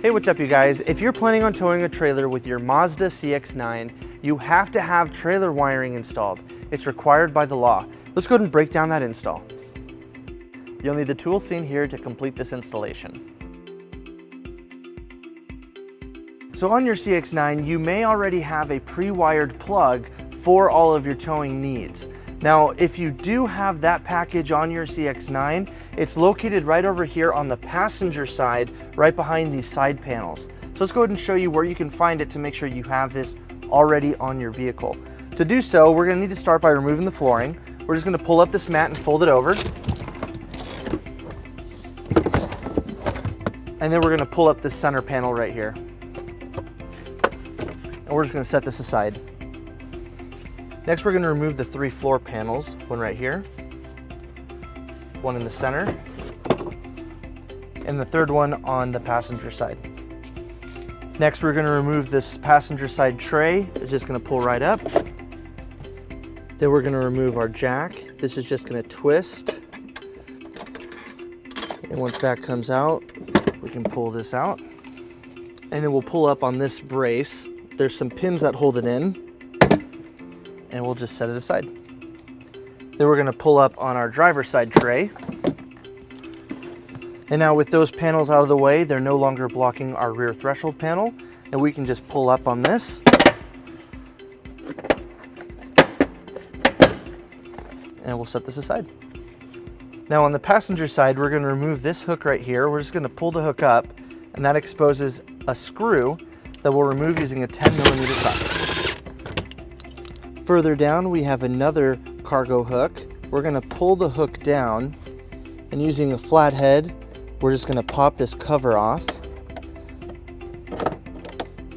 Hey, what's up you guys? If you're planning on towing a trailer with your Mazda CX-9, you have to have trailer wiring installed. It's required by the law. Let's go ahead and break down that install. You'll need the tools seen here to complete this installation. So on your CX-9, you may already have a pre-wired plug for all of your towing needs. Now, if you do have that package on your CX-9, it's located right over here on the passenger side, right behind these side panels. So let's go ahead and show you where you can find it to make sure you have this already on your vehicle. To do so, we're gonna need to start by removing the flooring. We're just gonna pull up this mat and fold it over. And then we're gonna pull up this center panel right here. And we're just gonna set this aside. Next, we're gonna remove the 3 floor panels, one right here, one in the center, and the third one on the passenger side. Next, we're gonna remove this passenger side tray. It's just gonna pull right up. Then we're gonna remove our jack. This is just gonna twist. And once that comes out, we can pull this out. And then we'll pull up on this brace. There's some pins that hold it in, and we'll just set it aside. Then we're gonna pull up on our driver's side tray. And now with those panels out of the way, they're no longer blocking our rear threshold panel, and we can just pull up on this. And we'll set this aside. Now on the passenger side, we're gonna remove this hook right here. We're just gonna pull the hook up, and that exposes a screw that we'll remove using a 10mm socket. Further down, we have another cargo hook. We're gonna pull the hook down, and using a flathead, we're just gonna pop this cover off,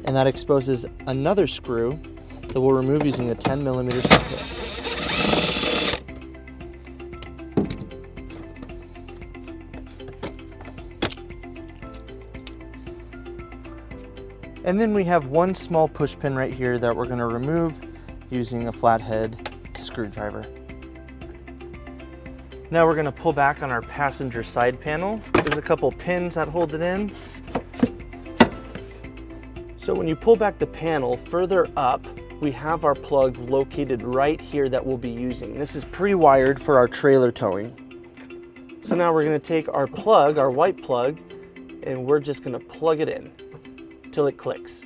and that exposes another screw that we'll remove using a 10mm socket. And then we have one small push pin right here that we're gonna remove using a flathead screwdriver. Now we're gonna pull back on our passenger side panel. There's a couple pins that hold it in. So when you pull back the panel further up, we have our plug located right here that we'll be using. This is pre-wired for our trailer towing. So now we're gonna take our plug, our white plug, and we're just gonna plug it in till it clicks.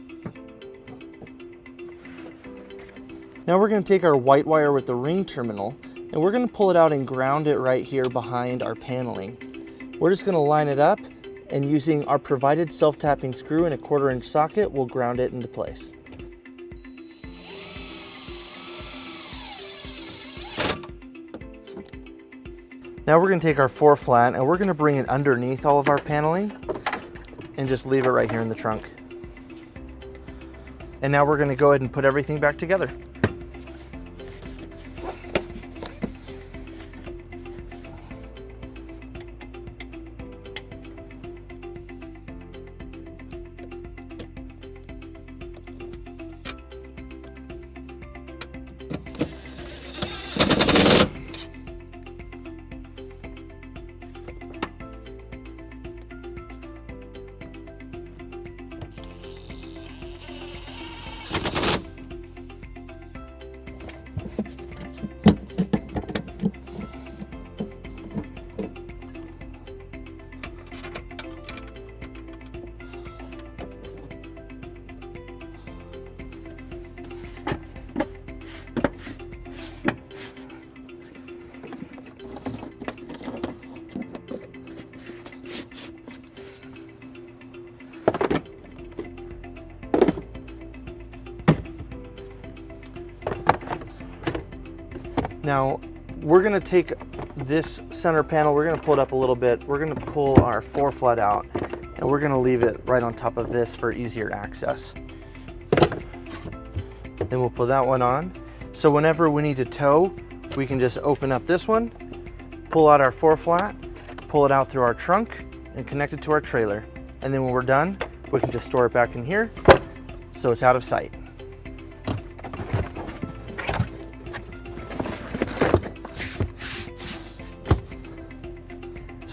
Now we're going to take our white wire with the ring terminal, and we're going to pull it out and ground it right here behind our paneling. We're just going to line it up, and using our provided self-tapping screw and a 1/4" socket, we'll ground it into place. Now we're going to take our 4 flat, and we're going to bring it underneath all of our paneling, and just leave it right here in the trunk. And now we're going to go ahead and put everything back together. Now, we're gonna take this center panel, we're gonna pull it up a little bit, we're gonna pull our 4 flat out, and we're gonna leave it right on top of this for easier access. Then we'll pull that one on. So whenever we need to tow, we can just open up this one, pull out our 4 flat, pull it out through our trunk, and connect it to our trailer. And then when we're done, we can just store it back in here, so it's out of sight.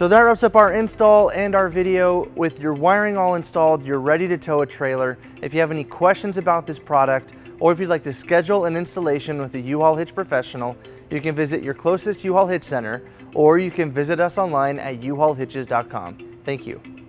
So that wraps up our install and our video. With your wiring all installed, you're ready to tow a trailer. If you have any questions about this product, or if you'd like to schedule an installation with a U-Haul Hitch professional, you can visit your closest U-Haul Hitch center, or you can visit us online at uhaulhitches.com. Thank you.